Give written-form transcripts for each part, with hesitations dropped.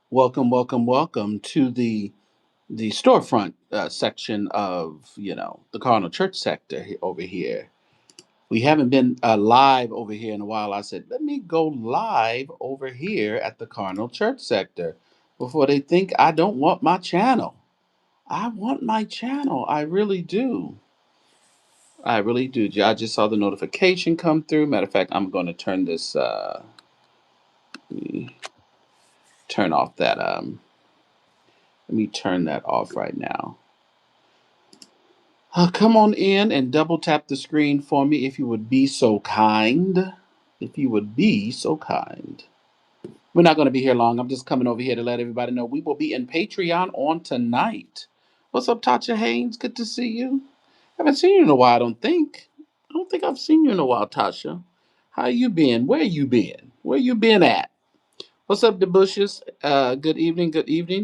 Welcome, welcome, welcome to the storefront section of the Carnal Church Sector over here. We haven't been live over here in a while. I said, let me go live over here at the Carnal Church Sector before they think I don't want my channel. I want my channel. I really do. I really do. I just saw the notification come through. Matter of fact, I'm going to turn this. Let me turn off that. Let me turn that off right now. Come on in and double tap the screen for me if you would be so kind. If you would be so kind. We're not going to be here long. I'm just coming over here to let everybody know we will be in Patreon on tonight. What's up, Tasha Haynes? Good to see you. Haven't seen you in a while, I don't think. I don't think I've seen you in a while, Tasha. How you been? Where you been? Where you been at? What's up, the Bushes? Good evening,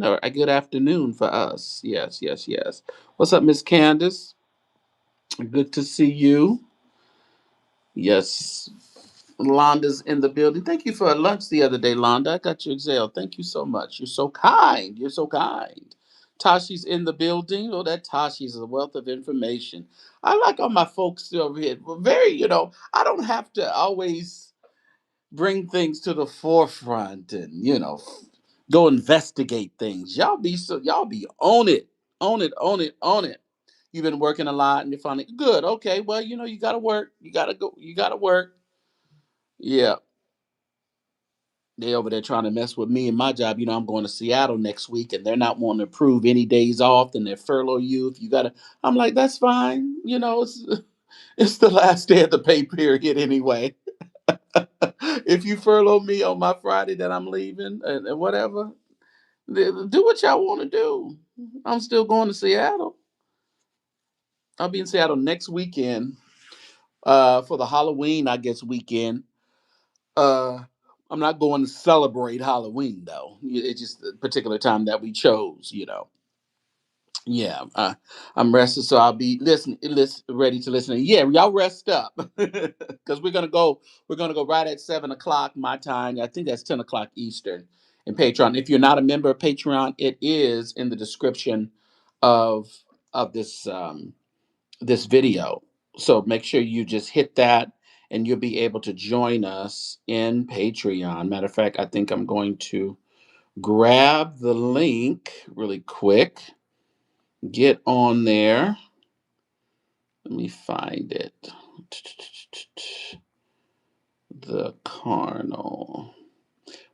or good afternoon for us. Yes, yes, yes. What's up, Miss Candace? Good to see you. Yes, Londa's in the building. Thank you for a lunch the other day, Londa. I got your Zelle. Thank you so much. You're so kind. You're so kind. Tashi's in the building. Oh, that Tashi's a wealth of information. I like all my folks over here. Well, very, I don't have to always bring things to the forefront and, go investigate things. Y'all be on it. On it, on it, on it. You've been working a lot and you're finally good. Okay, well, you gotta work. You gotta go, you gotta work. Yeah. They over there trying to mess with me and my job. I'm going to Seattle next week and they're not wanting to approve any days off and they furlough you if you gotta. I'm like, that's fine. It's the last day of the pay period anyway. If you furlough me on my Friday that I'm leaving and whatever, do what y'all want to do. I'm still going to Seattle. I'll be in Seattle next weekend for the Halloween, I guess, weekend. Uh, I'm not going to celebrate Halloween though. It's just the particular time that we chose. Yeah, I'm rested, so I'll be ready to listen. Yeah, y'all rest up because We're gonna go right at 7 o'clock my time. I think that's 10 o'clock Eastern in Patreon. If you're not a member of Patreon, it is in the description of this video. So make sure you just hit that and you'll be able to join us in Patreon. Matter of fact, I think I'm going to grab the link really quick, get on there. Let me find it. The carnal.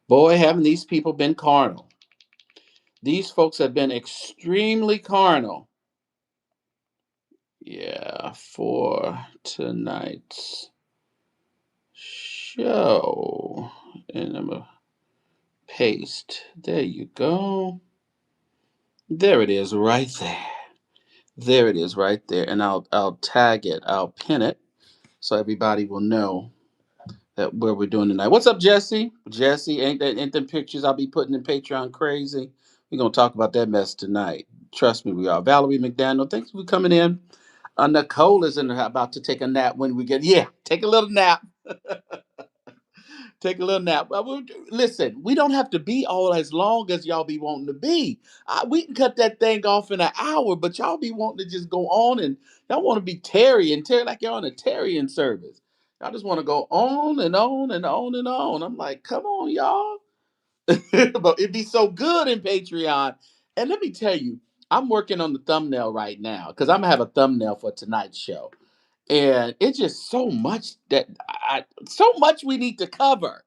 Boy, haven't these people been carnal. These folks have been extremely carnal. Yeah, for tonight's show. And I'm going to paste. There you go. There it is right there. There it is right there. And I'll tag it. I'll pin it so everybody will know that where we're doing tonight. What's up, Jesse? Jesse, ain't them pictures I'll be putting in Patreon crazy? We're gonna talk about that mess tonight. Trust me, we are. Valerie McDaniel, thanks for coming in. Nicole is about to take a nap when we get. Yeah, take a little nap. Take a little nap. Listen, we don't have to be all as long as y'all be wanting to be. We can cut that thing off in an hour, but y'all be wanting to just go on and y'all want to be Terry like y'all on a Tarian service. Y'all just want to go on and on and on and on. I'm like, come on, y'all. But it'd be so good in Patreon. And let me tell you, I'm working on the thumbnail right now because I'm gonna have a thumbnail for tonight's show. And it's just so much we need to cover.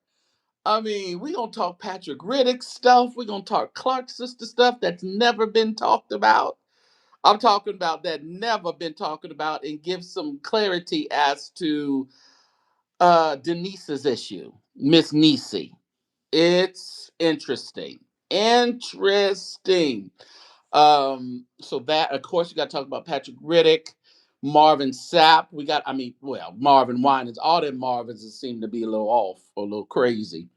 I mean, we're gonna talk Patrick Riddick stuff. We're gonna talk Clark sister stuff that's never been talked about. I'm talking about that never been talked about and give some clarity as to Denise's issue, Miss Nisi. It's interesting. Interesting. So that of course you gotta talk about Patrick Riddick, Marvin Sapp. Marvin Winans, all them Marvins seem to be a little off or a little crazy.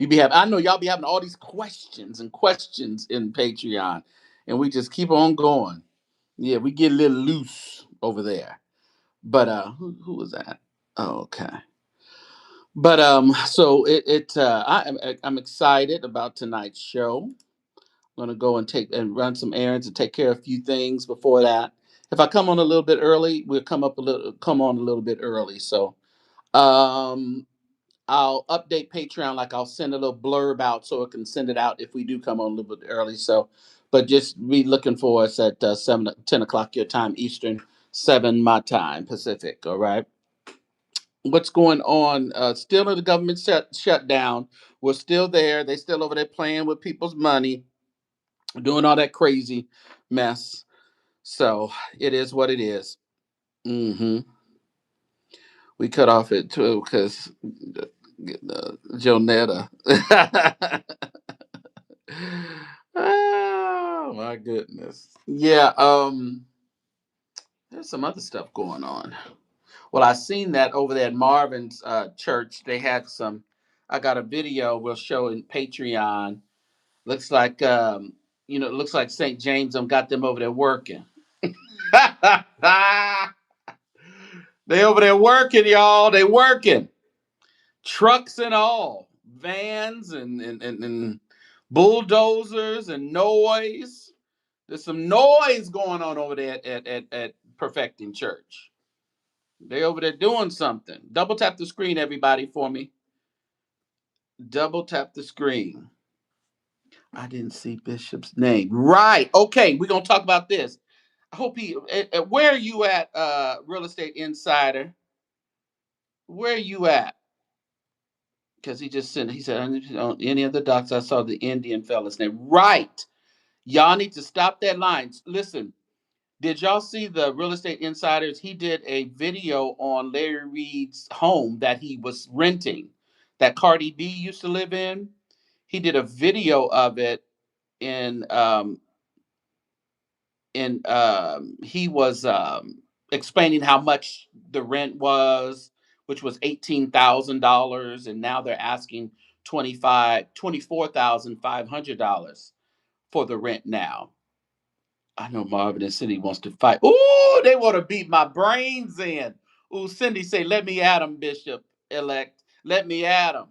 I know y'all be having all these questions and questions in Patreon, and we just keep on going. Yeah, we get a little loose over there. But who was that? Oh, okay. But so I'm excited about tonight's show. I'm gonna go and take and run some errands and take care of a few things before that. If I come on a little bit early, we'll come on a little bit early. So um I'll update Patreon, like I'll send a little blurb out so it can send it out if we do come on a little bit early. So, but just be looking for us at 10 o'clock your time Eastern, 7 my time Pacific. All right. What's going on? Still in the government shutdown. We're still there. They still over there playing with people's money, doing all that crazy mess. So it is what it is. Mm-hmm. We cut off it too because Jonetta. Oh my goodness. Yeah, there's some other stuff going on. Well, I seen that over there at Marvin's church. They had some. I got a video we'll show in Patreon. Looks like it looks like St. James got them over there working. They over there working, y'all. They working. Trucks and all, vans and bulldozers and noise. There's some noise going on over there at Perfecting Church. They over there doing something. Double tap the screen, everybody, for me. Double tap the screen. I didn't see Bishop's name. Right. Okay, we're gonna talk about this. I hope he. Where are you at, Real Estate Insider? Where are you at? Because he just sent. He said, on any of the docs, I saw the Indian fella's name. Right. Y'all need to stop that line. Listen, did y'all see the Real Estate Insiders? He did a video on Larry Reed's home that he was renting, that Cardi B used to live in. He did a video of it, and he was explaining how much the rent was, which was $18,000, and now they're asking $24,500 for the rent now. I know Marvin and Cindy wants to fight. Ooh, they want to beat my brains in. Ooh, Cindy say, "Let me at him, Bishop elect. Let me at him."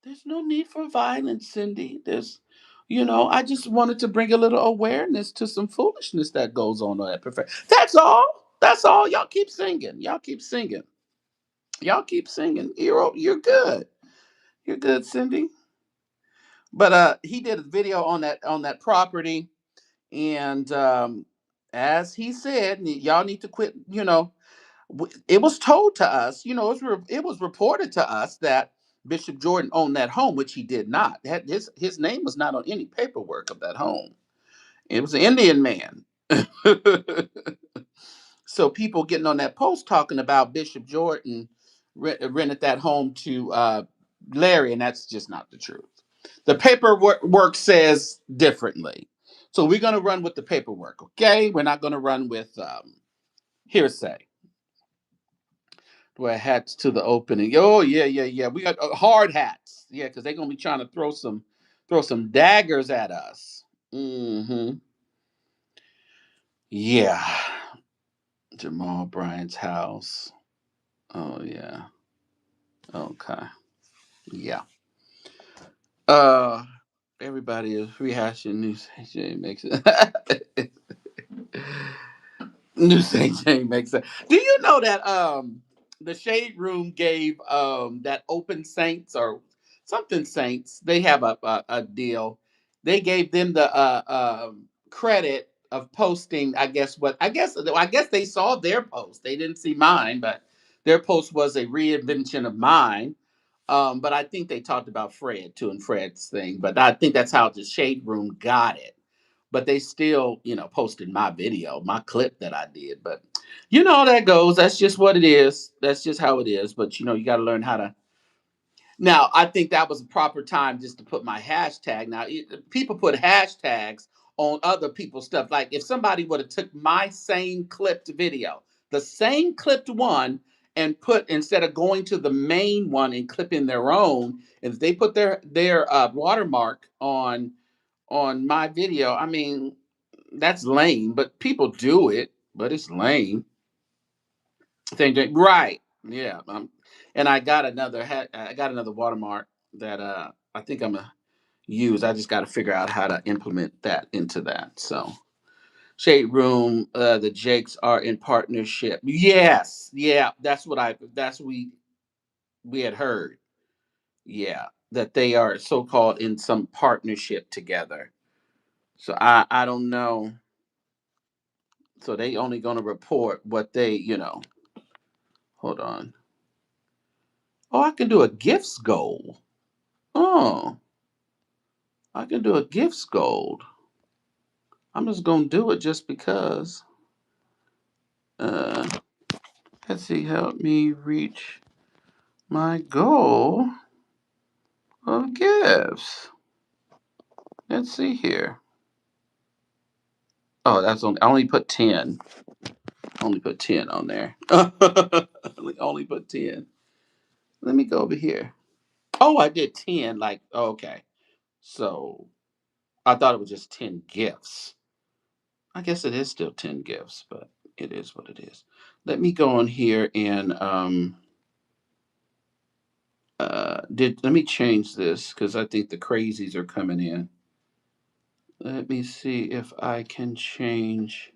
There's no need for violence, Cindy. I just wanted to bring a little awareness to some foolishness that goes on at Perfect. That's all. That's all. Y'all keep singing. Y'all keep singing. Y'all keep singing. You're good. You're good, Cindy. But he did a video on that property, and as he said, y'all need to quit. It was told to us. It was reported to us that Bishop Jordan owned that home, which he did not. His name was not on any paperwork of that home. It was an Indian man. So people getting on that post talking about Bishop Jordan rented that home to Larry, and that's just not the truth. The paperwork says differently. So we're going to run with the paperwork, okay? We're not going to run with hearsay. Wear hats to the opening. Oh yeah, yeah, yeah. We got hard hats. Yeah, because they're gonna be trying to throw some daggers at us. Mm-hmm. Yeah. Jamal Bryant's house. Oh yeah. Okay. Yeah. Uh Everybody is rehashing news. Makes it New St. James makes sense. Do you know that the Shade Room gave that Open Saints or something Saints, they have a deal. They gave them the credit of posting, I guess they saw their post. They didn't see mine, but their post was a reinvention of mine. But I think they talked about Fred too and Fred's thing. But I think that's how the Shade Room got it, but they still, posted my video, my clip that I did. But how that goes. That's just what it is. That's just how it is. But you got to learn how to. Now, I think that was a proper time just to put my hashtag. Now, people put hashtags on other people's stuff. Like if somebody would have took my same clipped video, the same clipped one, and put instead of going to the main one and clipping their own, if they put their watermark on my video, I mean, that's lame, but people do it, but it's lame. Right. Yeah. And I got another watermark that I think I'm gonna use. I just got to figure out how to implement that into that. So Shade Room, the Jakes are in partnership. Yes, yeah, that's we had heard. Yeah, that they are so called in some partnership together. So I don't know. So they only gonna report what they, hold on. Oh, I can do a gifts goal. Oh, I can do a gifts gold. I'm just gonna do it just because. Uh, let's see, help me reach my goal of gifts. Let's see here. Oh, that's only I only put 10. Only put 10 on there. only put 10. Let me go over here. Oh, I did 10. Like, oh, okay. So I thought it was just 10 gifts. I guess it is still 10 gifts, but it is what it is. Let me go on here and did let me change this because I think the crazies are coming in. Let me see if I can change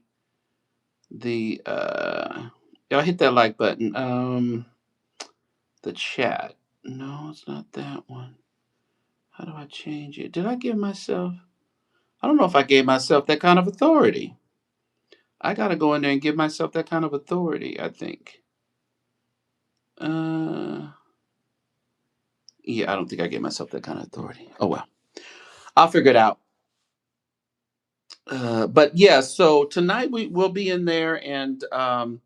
the y'all hit that like button. The chat. No, it's not that one. How do I change it? Did I give myself I don't know if I gave myself that kind of authority. I gotta go in there and give myself that kind of authority, I think. Uh yeah, I don't think I gave myself that kind of authority. Oh well. I'll figure it out. But yeah, so tonight we will be in there and man,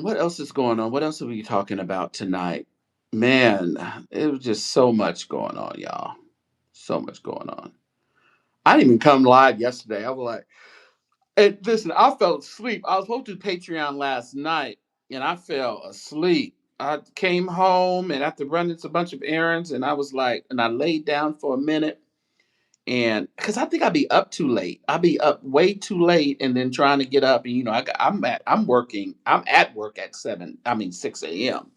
what else is going on? What else are we talking about tonight? Man, it was just so much going on, y'all. So much going on. I didn't even come live yesterday. I was like, and listen, I fell asleep. I was supposed to do Patreon last night, and I fell asleep. I came home and after running a bunch of errands, and I was like, and I laid down for a minute, and because I think I'd be up too late. I'd be up way too late, and then trying to get up, and I'm working. I'm at work at 7. I mean 6 a.m.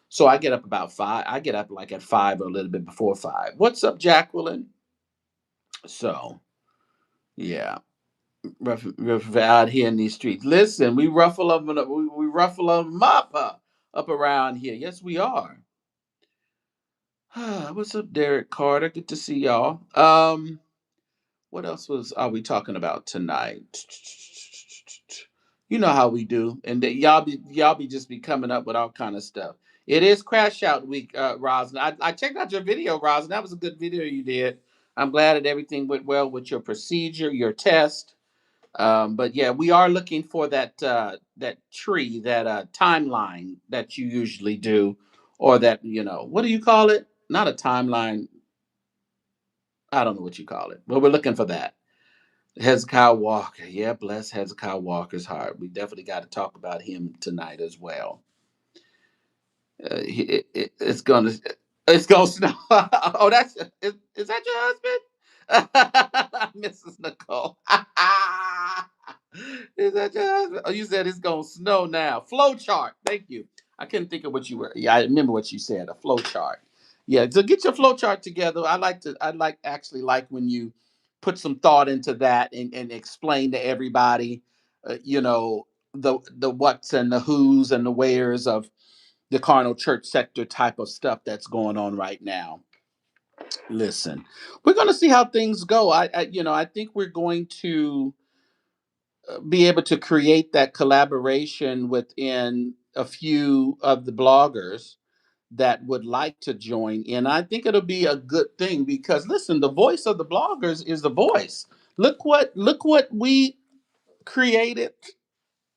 So I get up about 5. I get up like at 5 or a little bit before 5. What's up, Jacqueline? So yeah, rough out here in these streets. Listen, we ruffle them, we ruffle them up, up around here. Yes, we are. What's up, Derek Carter? Good to see y'all. What else was are we talking about tonight? You know how we do, and y'all be just be coming up with all kind of stuff. It is crash out week, Rosin. I checked out your video, Rosin. That was a good video you did. I'm glad that everything went well with your procedure, your test. But yeah, we are looking for that tree, that timeline that you usually do, or that what do you call it? Not a timeline. I don't know what you call it, but we're looking for that. Hezekiah Walker, yeah, bless Hezekiah Walker's heart. We definitely got to talk about him tonight as well. It's gonna snow. Oh, is that your husband, Mrs. Nicole? Is that your husband? Oh, you said it's gonna snow now. Flow chart. Thank you. I couldn't think of what you were. Yeah, I remember what you said. A flow chart. Yeah, so get your flow chart together. I like when you put some thought into that and explain to everybody, the what's and the who's and the where's of the Carnal Church Sector type of stuff that's going on right now. Listen, we're going to see how things go. I think we're going to be able to create that collaboration within a few of the bloggers that would like to join in. I think it'll be a good thing because listen, the voice of the bloggers is the voice. Look what we created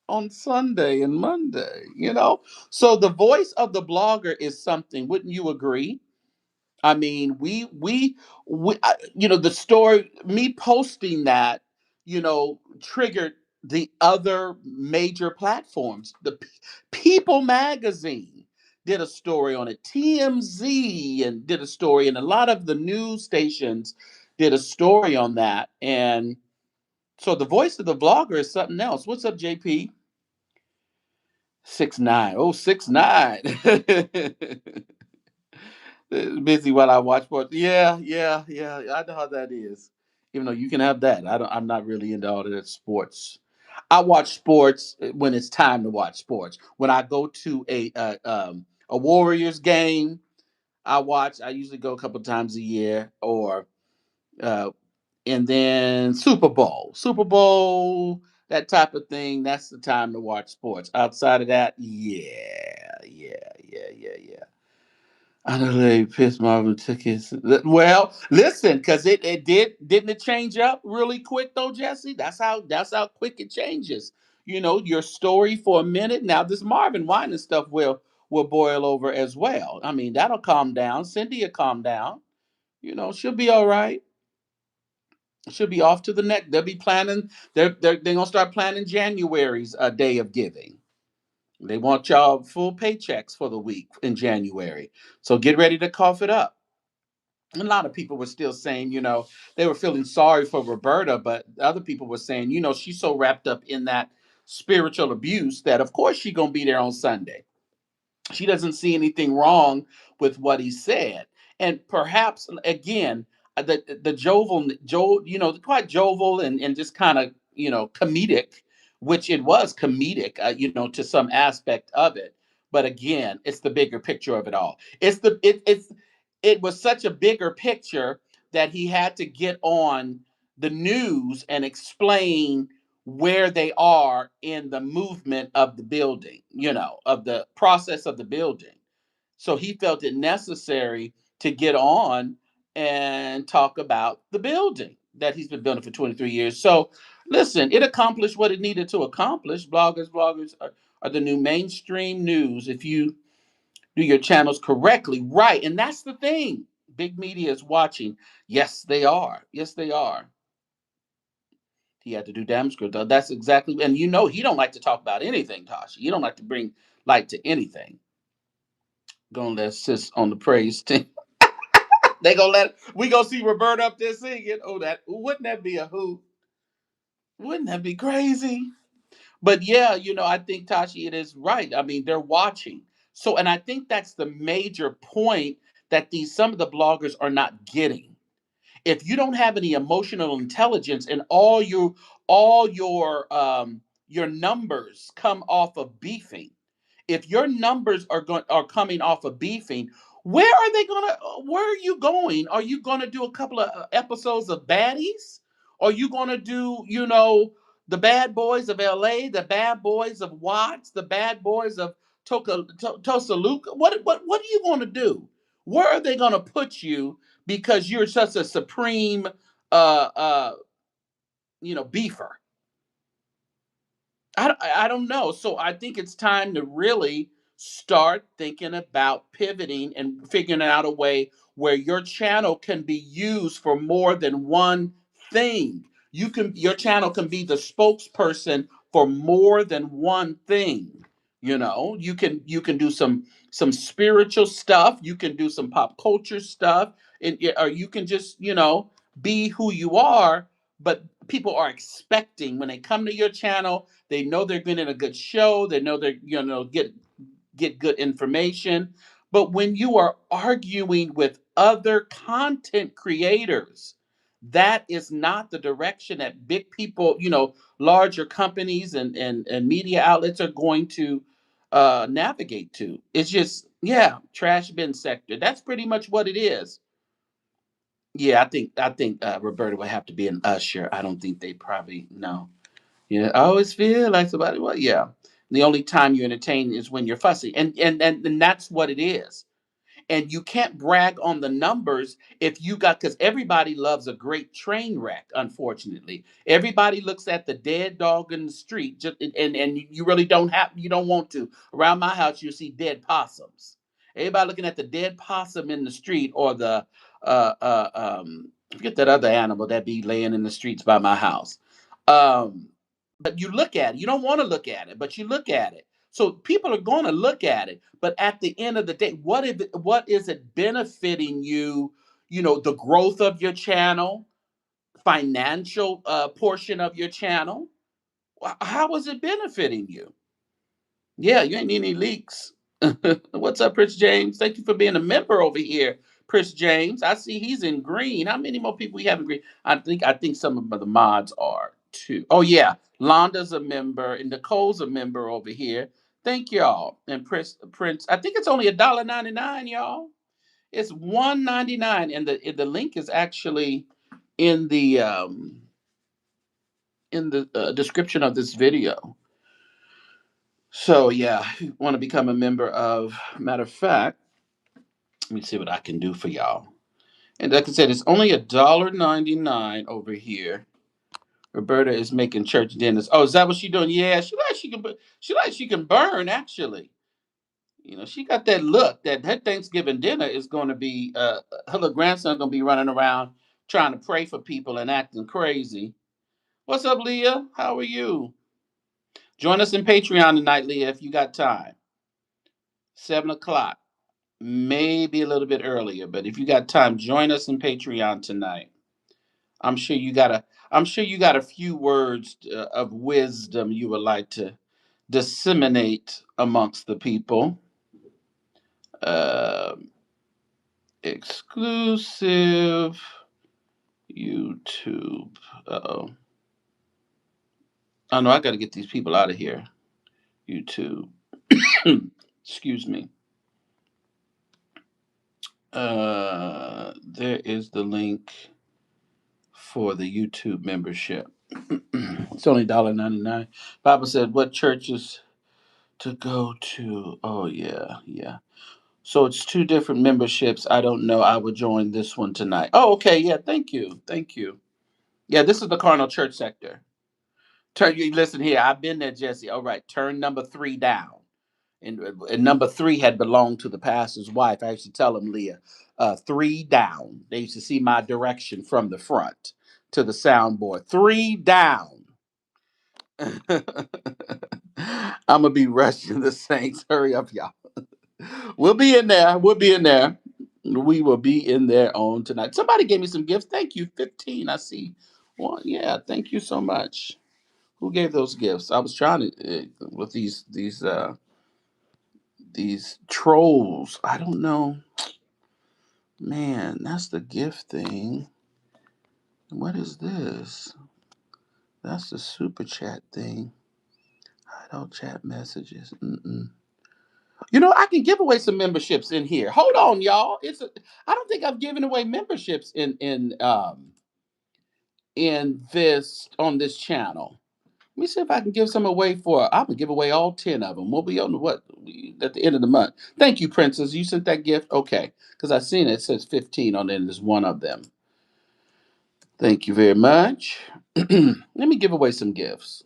on Sunday and Monday, So the voice of the blogger is something, wouldn't you agree? I mean, the story, me posting that, triggered the other major platforms. People Magazine did a story on it. TMZ and did a story, and a lot of the news stations did a story on that. And so the voice of the blogger is something else. What's up, JP? 6'9". Oh, 6'9". Busy while I watch sports. Yeah, yeah, yeah. I know how that is. Even though you can have that, I'm not really into all of that sports. I watch sports when it's time to watch sports. When I go to a Warriors game, I watch. I usually go a couple times a year, or uh, and then Super Bowl, that type of thing. That's the time to watch sports. Outside of that, yeah. I know they pissed Marvin tickets. Well, listen, because it didn't it change up really quick though, Jesse? That's how quick it changes. Your story for a minute. Now this Marvin Wine and stuff will boil over as well. I mean, that'll calm down. Cindy will calm down. She'll be all right. She'll be off to the next. They'll be planning. They're gonna start planning January's day of giving. They want y'all full paychecks for the week in January. So get ready to cough it up. A lot of people were still saying, they were feeling sorry for Roberta, but other people were saying, she's so wrapped up in that spiritual abuse that of course she's gonna be there on Sunday. She doesn't see anything wrong with what he said. And perhaps again, the quite jovial and just kind of comedic, which it was comedic, to some aspect of it. But again, it's the bigger picture of it all. It was such a bigger picture that he had to get on the news and explain where they are in the movement of the building, of the process of the building. So he felt it necessary to get on and talk about the building that he's been building for 23 years. So listen, it accomplished what it needed to accomplish. Bloggers are the new mainstream news if you do your channels correctly. Right. And that's the thing. Big media is watching. Yes, they are. Yes, they are. He had to do damage control. That's exactly, and he don't like to talk about anything, Tasha. He don't like to bring light to anything. Gonna let sis on the praise team. They gonna we gonna see Roberta up there singing. Oh, wouldn't that be a hoot? Wouldn't that be crazy? But yeah, I think Tashi, it is right. I mean, they're watching. So, and I think that's the major point that these some of the bloggers are not getting. If you don't have any emotional intelligence and all your numbers come off of beefing, if your numbers are coming off of beefing, where are you going? Are you gonna do a couple of episodes of baddies? Are you gonna do the bad boys of LA, the bad boys of Watts, the bad boys of Tosaluka? What are you gonna do? Where are they gonna put you because you're such a supreme uh uh beefer? I don't know. So I think it's time to really start thinking about pivoting and figuring out a way where your channel can be used for more than one thing. Your channel can be the spokesperson for more than one thing. You can do some spiritual stuff, you can do some pop culture stuff, or you can just, be who you are, but people are expecting when they come to your channel. They know they're getting a good show. They know they're get good information. But when you are arguing with other content creators, that is not the direction that big people, larger companies and media outlets are going to navigate to. It's just, yeah, trash bin sector. That's pretty much what it is. Yeah, I think Roberta would have to be an usher. I don't think they probably no. Yeah, I always feel like somebody. Well, yeah. The only time you entertain is when you're fussy, and that's what it is. And you can't brag on the numbers if you got, because everybody loves a great train wreck. Unfortunately, everybody looks at the dead dog in the street, just and you really don't want to. Around my house, you see dead possums. Everybody looking at the dead possum in the street, or the forget that other animal that be laying in the streets by my house. But you look at it. You don't want to look at it, but you look at it. So people are going to look at it, but at the end of the day, what is it benefiting you? The growth of your channel, financial portion of your channel. How is it benefiting you? Yeah, you ain't need any leaks. What's up, Prince James? Thank you for being a member over here, Prince James. I see he's in green. How many more people we have in green? I think some of the mods are too. Oh yeah, Londa's a member and Nicole's a member over here. Thank y'all. And Prince, I think it's only $1.99, y'all. It's $1.99, and the link is actually in the description of this video. So yeah, if you want to become a member of, matter of fact, let me see what I can do for y'all. And like I said, it's only $1.99 over here. Roberta is making church dinners. Oh, is that what she doing? Yeah, she can burn actually. She got that look that her Thanksgiving dinner is going to be her little grandson going to be running around trying to pray for people and acting crazy. What's up, Leah? How are you? Join us in Patreon tonight, Leah, if you got time. 7 o'clock. Maybe a little bit earlier, but if you got time, join us in Patreon tonight. I'm sure you got a I'm sure you got a few words of wisdom you would like to disseminate amongst the people. Uh, exclusive YouTube. Uh-oh. Oh no, I got to get these people out of here. YouTube. Excuse me. There is the link for the YouTube membership. It's only $1.99. Bible said, "What churches to go to?" Oh yeah, yeah. So it's two different memberships. I don't know. I would join this one tonight. Oh, okay. Yeah. Thank you. Thank you. Yeah, this is the Carnal Church Sector. Turn you listen here. I've been there, Jesse. All right. Turn number 3 down. And number 3 had belonged to the pastor's wife. I used to tell him, Leah, 3 down. They used to see my direction from the front to the soundboard. 3 down. I'm gonna be rushing the Saints. Hurry up, y'all. We'll be in there. We'll be in there. We will be in there on tonight. Somebody gave me some gifts. Thank you. 15. I see. Well, yeah. Thank you so much. Who gave those gifts? I was trying to with these trolls. I don't know. Man, that's the gift thing. What is this? That's the super chat thing. I don't chat messages. Mm-mm. I can give away some memberships in here. Hold on, y'all. I don't think I've given away memberships in this on this channel. Let me see if I can give some away for. I'm gonna give away all 10 of them. We'll be on at the end of the month. Thank you, Princess. You sent that gift, okay? Because I seen it. It says 15 on it, and there's one of them. Thank you very much. Let me give away some gifts.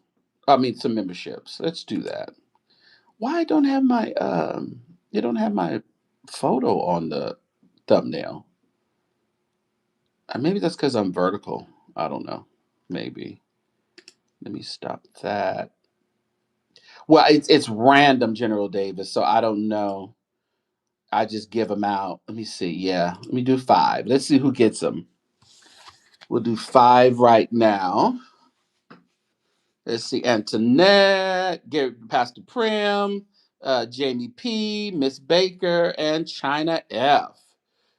I mean, some memberships. Let's do that. Why don't have my you don't have my photo on the thumbnail? Maybe that's because I'm vertical. I don't know. Maybe. Let me stop that. Well, it's random, General Davis, so I don't know. I just give them out. Let me see. Yeah, let me do 5. Let's see who gets them. We'll do 5 right now. Let's see, Antoinette, Pastor Prim, Jamie P, Miss Baker, and China F.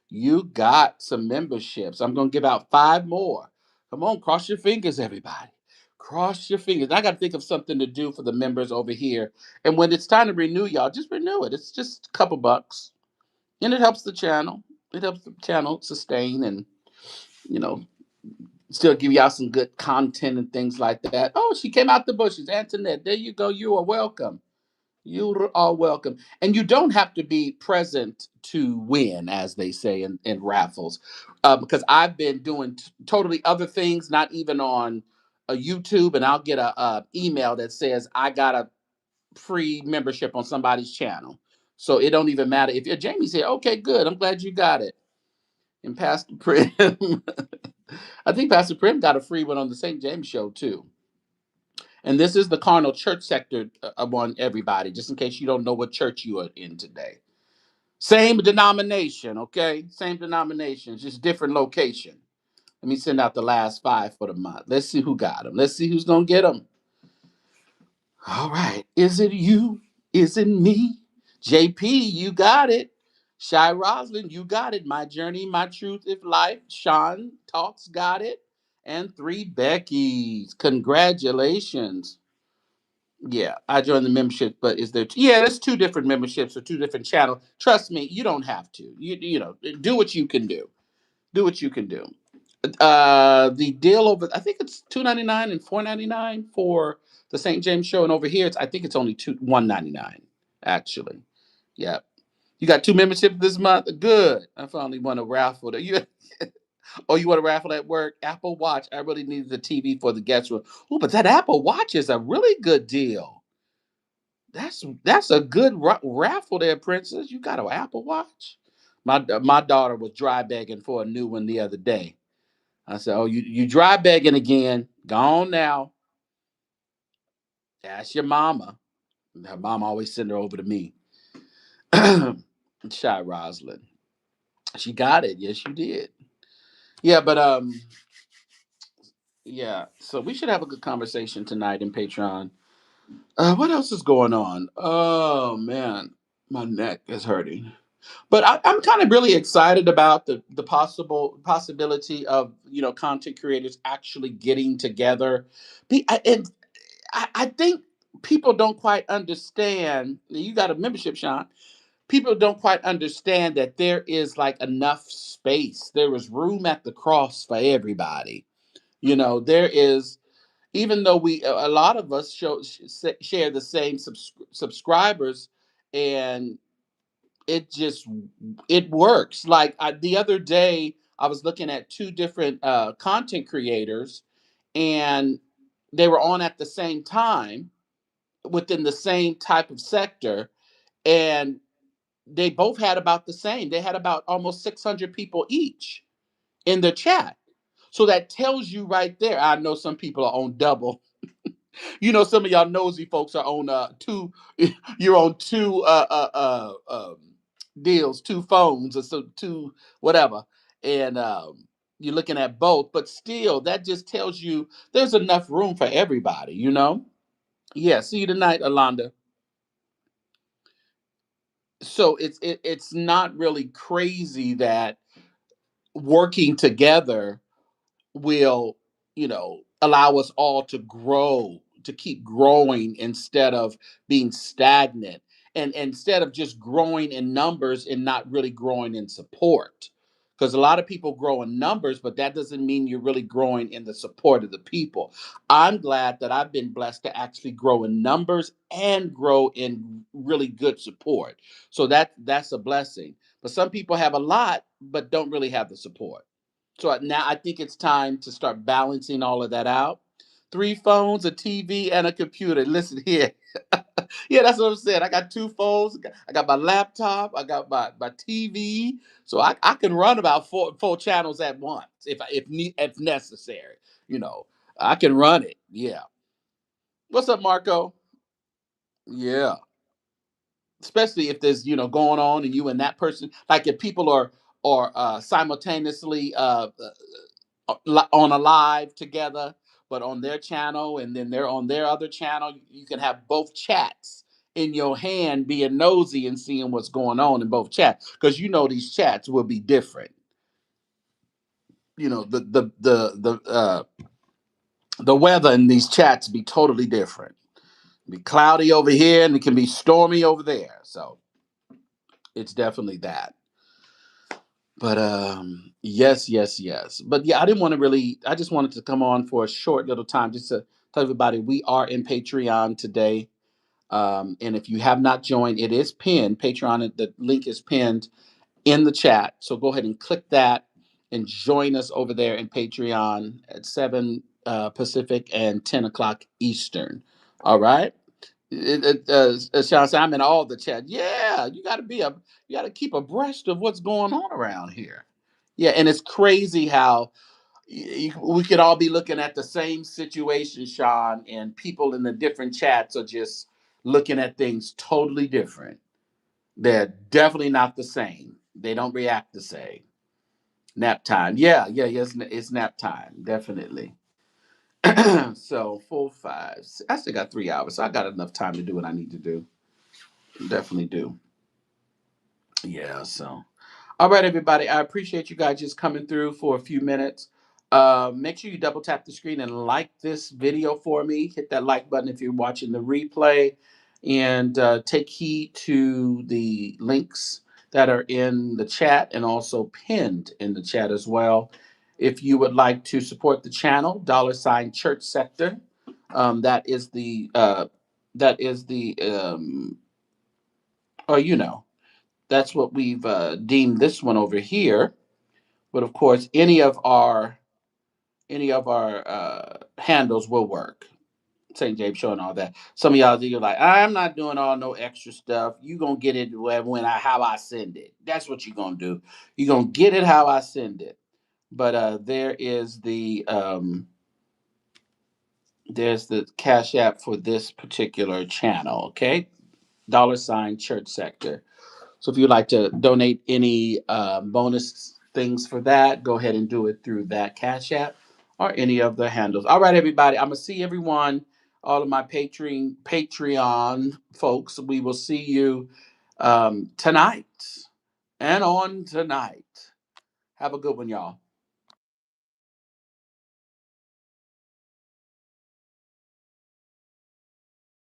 You got some memberships. I'm going to give out 5 more. Come on, cross your fingers, everybody. Cross your fingers. I got to think of something to do for the members over here. And when it's time to renew, y'all, just renew it. It's just a couple bucks. And it helps the channel. It helps the channel sustain and, you know, still give y'all some good content and things like that. Oh, she came out the bushes. Antoinette, there you go. You are welcome. You are welcome. And you don't have to be present to win, as they say in raffles, because I've been doing totally other things, not even on a YouTube, and I'll get a email that says I got a free membership on somebody's channel. So it don't even matter if you're Jamie's here. Okay, good. I'm glad you got it. And Pastor Prim, I think Pastor Prim got a free one on the St. James show too. And this is the Carnal Church Sector among everybody, just in case you don't know what church you are in today. Same denomination, okay? Same denomination, just different location. Let me send out the last 5 for the month. Let's see who got them. Let's see who's going to get them. All right. Is it you? Is it me? JP, you got it. Shy Roslyn, you got it. My journey, my truth if life. Sean Talks got it. And three Beckys. Congratulations. Yeah, I joined the membership, but is there? Yeah, there's two different memberships or two different channels. Trust me, you don't have to. You know, do what you can do. Do what you can do. The deal over, I think it's $2.99 and $4.99 for the St. James show, and over here, I think it's only $1.99 actually. Yeah, you got two memberships this month. Good. I finally won a raffle. You, oh, you want a raffle at work? Apple Watch. I really needed the TV for the guest room. Oh, but that Apple Watch is a really good deal. That's a good raffle there, Princess. You got an Apple Watch? My daughter was dry begging for a new one the other day. I said, "Oh, you dry begging again? Gone now. Ask your mama." Her mom always send her over to me. Shy Roslyn. She got it. Yes, you did. Yeah, but yeah. So we should have a good conversation tonight in Patreon. What else is going on? Oh man, my neck is hurting. But I'm kind of really excited about the possibility of content creators actually getting together. And I think people don't quite understand. You got a membership, Sean. People don't quite understand that there is like enough space. There is room at the cross for everybody. There is, even though a lot of us share the same subscribers, and it works. Like the other day, I was looking at two different content creators, and they were on at the same time within the same type of sector, and they both had about the same. They had about almost 600 people each in the chat. So that tells you right there. I know some people are on double. Some of y'all nosy folks are on two. You're on two deals, two phones, or so two whatever, and you're looking at both. But still, that just tells you there's enough room for everybody. Yeah. See you tonight, Alonda. So it's not really crazy that working together will allow us all to grow, to keep growing instead of being stagnant, and instead of just growing in numbers and not really growing in support, because a lot of people grow in numbers, but that doesn't mean you're really growing in the support of the people. I'm glad that I've been blessed to actually grow in numbers and grow in really good support, so that's a blessing. But some people have a lot but don't really have the support. So now I think it's time to start balancing all of that out. Three phones, a TV, and a computer. Listen here. Yeah, that's what I'm saying. I got two phones. I got my laptop. I got my TV. So I can run about four channels at once if necessary. You know, I can run it. Yeah. What's up, Marco? Yeah. Especially if there's going on and you and that person, like if people are simultaneously on a live together, but on their channel, and then they're on their other channel. You can have both chats in your hand, being nosy and seeing what's going on in both chats, because these chats will be different. The weather in these chats be totally different. It be cloudy over here, and it can be stormy over there. So it's definitely that. But yes, yes, yes. But yeah, I didn't want to really. I just wanted to come on for a short little time just to tell everybody we are in Patreon today. And if you have not joined, it is pinned. Patreon. The link is pinned in the chat. So go ahead and click that and join us over there in Patreon at 7 Pacific and 10 o'clock Eastern. All right. Sean said, I'm in all the chat. Yeah, you got to keep abreast of what's going on around here. Yeah, and it's crazy how we could all be looking at the same situation, Sean, and people in the different chats are just looking at things totally different. They're definitely not the same. They don't react the same. Nap time. Yeah, yeah, yes, it's nap time, definitely. So full five. I still got 3 hours, so I got enough time to do what I need to do. Definitely do. Yeah, so. All right, everybody. I appreciate you guys just coming through for a few minutes. Make sure you double tap the screen and like this video for me. Hit that like button if you're watching the replay. And take heed to the links that are in the chat and also pinned in the chat as well. If you would like to support the channel, $Church Sector. That is the or that's what we've deemed this one over here. But of course, any of our handles will work. St. James Show and all that. Some of y'all you're like, I'm not doing all no extra stuff. You gonna get it how I send it. That's what you gonna do. You gonna get it how I send it. But there's the Cash App for this particular channel. Okay, $Church Sector. So if you'd like to donate any bonus things for that, go ahead and do it through that Cash App or any of the handles. All right, everybody. I'm gonna see everyone, all of my Patreon folks. We will see you tonight and on tonight. Have a good one, y'all.